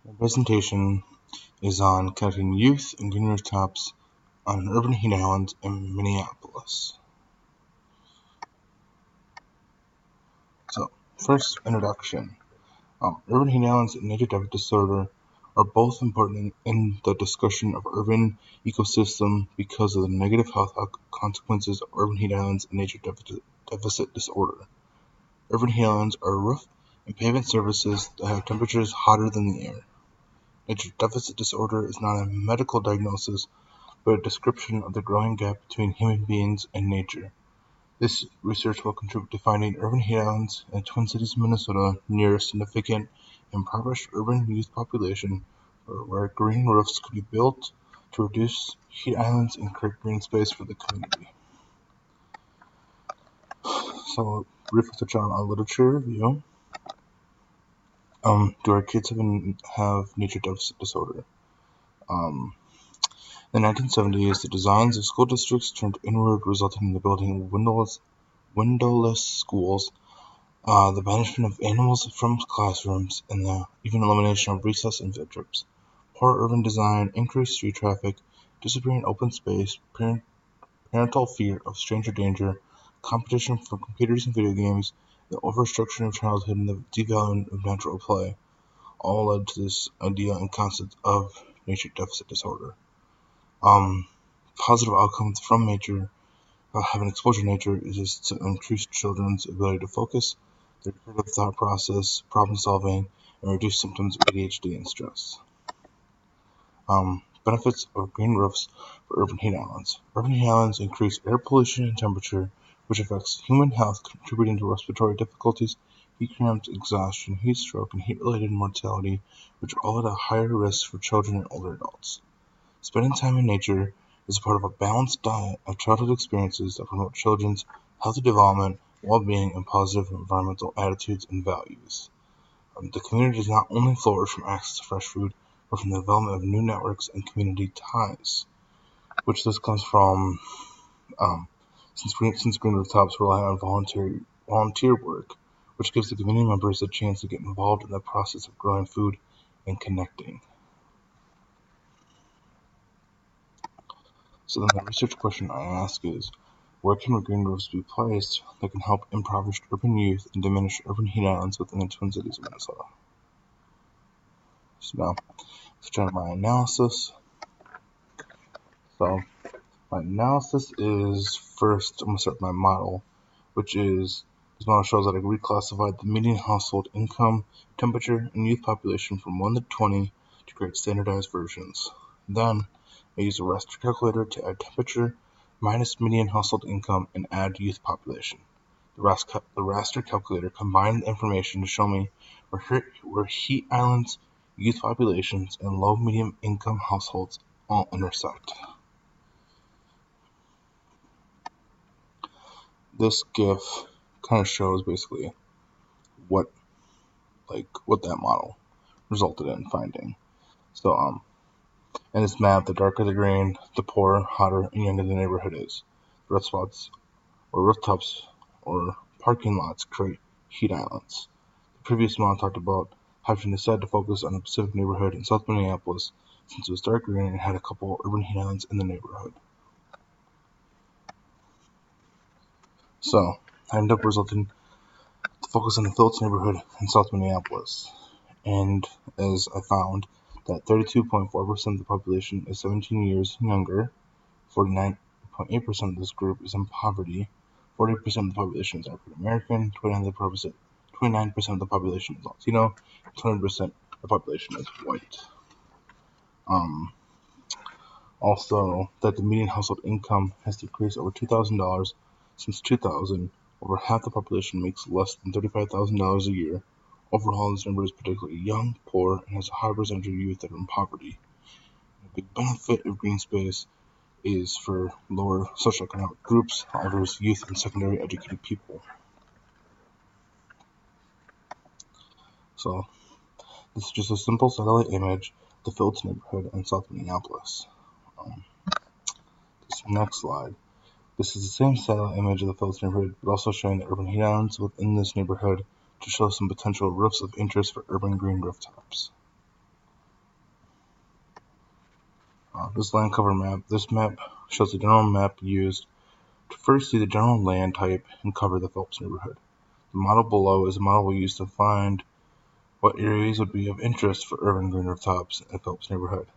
My presentation is on connecting youth and green rooftops on an urban heat island in Minneapolis. So, first, introduction. Urban heat islands and nature deficit disorder are both important in the discussion of urban ecosystem because of the negative health consequences of urban heat islands and nature deficit disorder. Urban heat islands are roof and pavement surfaces that have temperatures hotter than the air. Nature deficit disorder is not a medical diagnosis, but a description of the growing gap between human beings and nature. This research will contribute to finding urban heat islands in the Twin Cities, Minnesota, near a significant impoverished urban youth population where green roofs could be built to reduce heat islands and create green space for the community. So, briefly touch on a literature review. Do our kids have nature deficit disorder? In the 1970s, the designs of school districts turned inward, resulting in the building of windowless schools, the banishment of animals from classrooms, and the even elimination of recess and field trips. Poor urban design, increased street traffic, disappearing open space, parental fear of stranger danger, competition for computers and video games, the overstructuring of childhood, and the devaluing of natural play all led to this idea and concept of nature deficit disorder. Positive outcomes from nature, having exposure to nature, is to increase children's ability to focus, their creative thought process, problem solving, and reduce symptoms of ADHD and stress. Benefits of green roofs for urban heat islands. Urban heat islands increase air pollution and temperature, which affects human health, contributing to respiratory difficulties, heat cramps, exhaustion, heat stroke, and heat-related mortality, which are all at a higher risk for children and older adults. Spending time in nature is part of a balanced diet of childhood experiences that promote children's healthy development, well-being, and positive environmental attitudes and values. The community does not only flourish from access to fresh food, but from the development of new networks and community ties, which this comes from since green rooftops rely on volunteer work, which gives the community members a chance to get involved in the process of growing food and connecting. So then the research question I ask is, where can green roofs be placed that can help impoverished urban youth and diminish urban heat islands within the Twin Cities of Minnesota? So now, let's try my analysis. So my analysis is first, I'm going to start with my model, which is, this model shows that I reclassified the median household income, temperature, and youth population from 1 to 20 to create standardized versions. Then, I use a raster calculator to add temperature minus median household income and add youth population. The raster calculator combined the information to show me where heat islands, youth populations, and low-medium income households all intersect. This GIF kind of shows basically what that model resulted in finding. So in this map, the darker the green, the poorer, hotter, and younger the neighborhood is. Red spots or rooftops or parking lots create heat islands. The previous model talked about having decided to focus on a specific neighborhood in South Minneapolis since it was dark green and had a couple urban heat islands in the neighborhood. So I ended up resulting to focus on the Phillips neighborhood in South Minneapolis. And as I found that 32.4% of the population is 17 years and younger, 49.8% of this group is in poverty, 40% of the population is African American, 29% of the population is Latino, 20% of the population is white. Also, that the median household income has decreased over $2,000 since 2000. Over half the population makes less than $35,000 a year. Overall, this number is particularly young, poor, and has a high percentage of youth that are in poverty. A big benefit of green space is for lower socioeconomic groups, elders, youth, and secondary educated people. So, this is just a simple satellite image of the Phillips neighborhood in South Minneapolis. This next slide. This is the same satellite image of the Phillips neighborhood, but also showing the urban heat islands within this neighborhood to show some potential roofs of interest for urban green rooftops. This land cover map. This map shows the general map used to first see the general land type and cover the Phelps neighborhood. The model below is a model we use to find what areas would be of interest for urban green rooftops in Phelps neighborhood.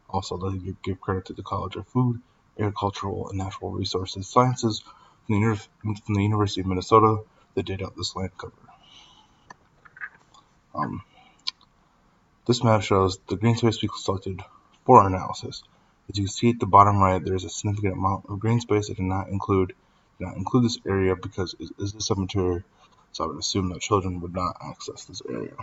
Also, let me give credit to the College of Food, Agricultural, and Natural Resources Sciences from the University of Minnesota that did out this land cover. This map shows the green space we selected for our analysis. As you can see at the bottom right, there is a significant amount of green space that did not include this area because it is a cemetery, so I would assume that children would not access this area.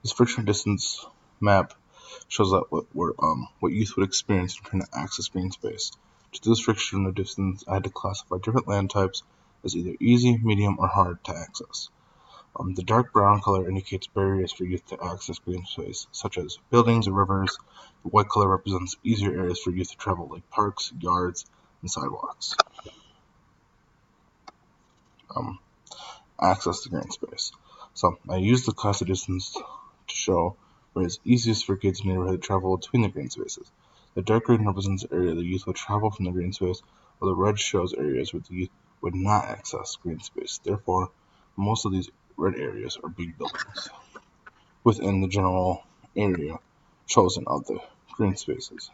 This friction distance map shows that what youth would experience in trying to access green space. To do this friction distance, I had to classify different land types as either easy, medium, or hard to access. The dark brown color indicates barriers for youth to access green space, such as buildings or rivers. The white color represents easier areas for youth to travel, like parks, yards, and sidewalks. Access to green space. So I used the class of distance to show where it's easiest for kids in the neighborhood to travel between the green spaces. The dark green represents the area the youth would travel from the green space, while the red shows areas where the youth would not access green space. Therefore, most of these red areas are big buildings within the general area chosen of the green spaces.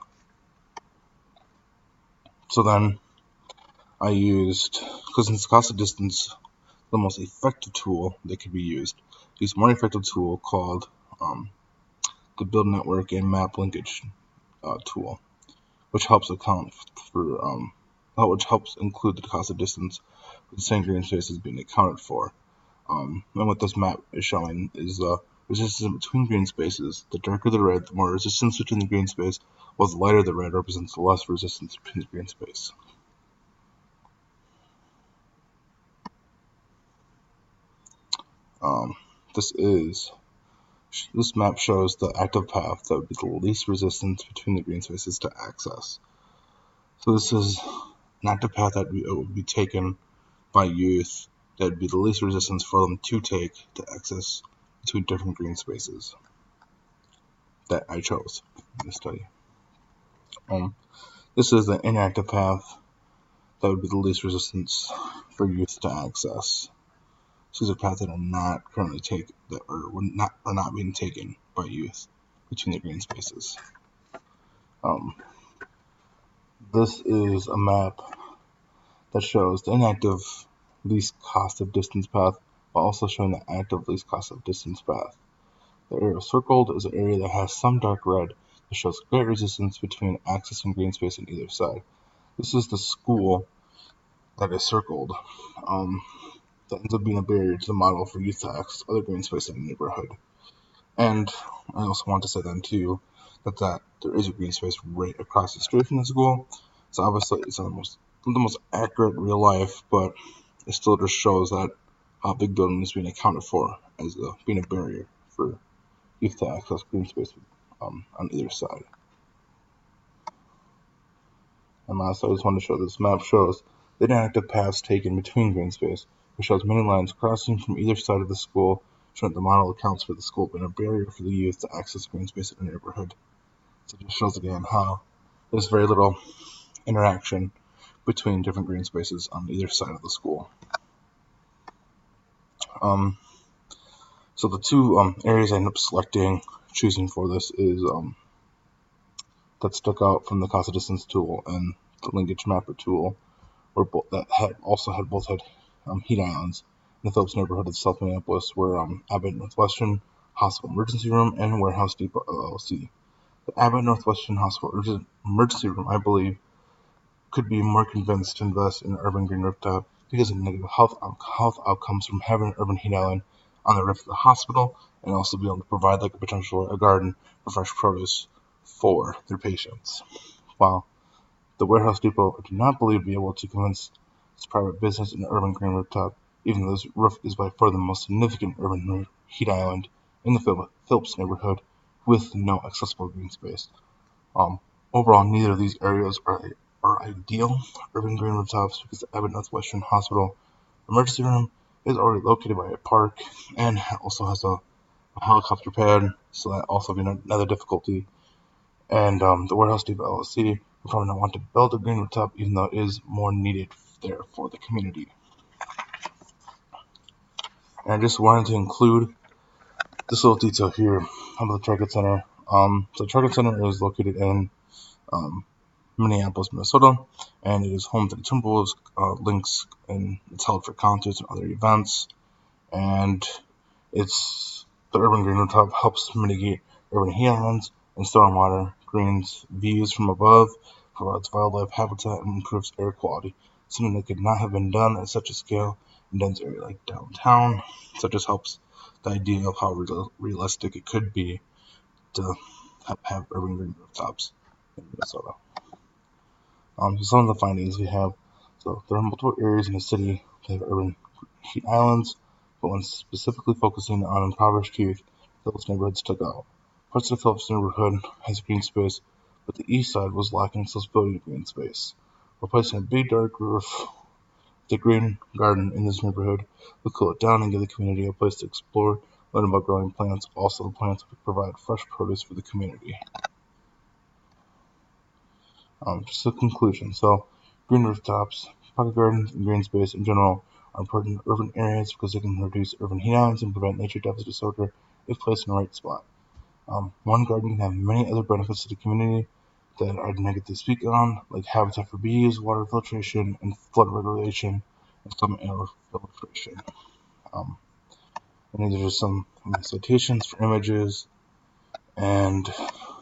So then I used, because since cost of distance the most effective tool that could be used, use a more effective tool called the Build Network and Map Linkage tool, which helps account for which helps include the cost of distance with the same green spaces being accounted for. And what this map is showing is resistance between green spaces. The darker the red, the more resistance between the green space, while the lighter the red represents the less resistance between the green space. This map shows the active path that would be the least resistance between the green spaces to access. So this is an active path that would be taken by youth that would be the least resistance for them to take to access between different green spaces that I chose in the study. This is the inactive path that would be the least resistance for youth to access. These are paths that are not currently are not being taken by youth between the green spaces. This is a map that shows the inactive least cost of distance path while also showing the active least cost of distance path. The area circled is an area that has some dark red that shows great resistance between accessing green space on either side. This is the school that is circled. That ends up being a barrier to the model for youth to access other green space in the neighborhood. And I also want to say then too that there is a green space right across the street from the school. So obviously it's not the most accurate real life, but it still just shows that a big building is being accounted for as being a barrier for youth to access green space on either side. And last, I just want to show this map shows the inactive paths taken between green space, which shows many lines crossing from either side of the school, showing that the model accounts for the school being a barrier for the youth to access green space in the neighborhood. So it just shows again how there's very little interaction between different green spaces on either side of the school. So the two areas I ended up choosing for this is that stuck out from the cost of distance tool and the linkage mapper tool, both had heat islands in the Phillips neighborhood of South Minneapolis, where Abbott Northwestern Hospital Emergency Room and Warehouse Depot LLC. The Abbott Northwestern Hospital Emergency Room, I believe, could be more convinced to invest in an urban green rooftop because of negative health outcomes from having an urban heat island on the roof of the hospital, and also be able to provide like a garden for fresh produce for their patients. While the Warehouse Depot do not believe to be able to convince its private business in an urban green rooftop, even though this roof is by far the most significant urban heat island in the Phillips neighborhood with no accessible green space. Overall, neither of these areas are ideal urban green rooftops because the Abbott Northwestern Hospital Emergency Room is already located by a park and also has a a helicopter pad, so that also be another difficulty. And the warehouse depot LLC will probably not want to build a green rooftop, even though it is more needed there for the community. And I just wanted to include this little detail here about the Target Center. So the Target Center is located in Minneapolis, Minnesota, and it is home to the Timberwolves, Lynx, and it's held for concerts and other events. And it's the urban green rooftop helps mitigate urban heat islands and stormwater, greens views from above, provides wildlife habitat, and improves air quality. Something that could not have been done at such a scale in a dense area like downtown. So it just helps the idea of how realistic it could be to have urban green rooftops in Minnesota. So some of the findings we have, so there are multiple areas in the city that have urban heat islands, but when specifically focusing on impoverished youth, Phillips neighborhoods took out. Parts of the Phillips neighborhood has green space, but the east side was lacking accessibility to green space. Replacing a big dark roof with a green garden in this neighborhood would cool it down and give the community a place to explore, learn about growing plants. Also, the plants would provide fresh produce for the community. Just a conclusion. So, green rooftops, pocket gardens, and green space in general are important in urban areas because they can reduce urban heat islands and prevent nature deficit disorder if placed in the right spot. One garden can have many other benefits to the community that I'd negatively speak on, like habitat for bees, water filtration, and flood regulation, and some air filtration. And these are just some citations for images and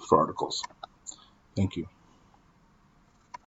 for articles. Thank you.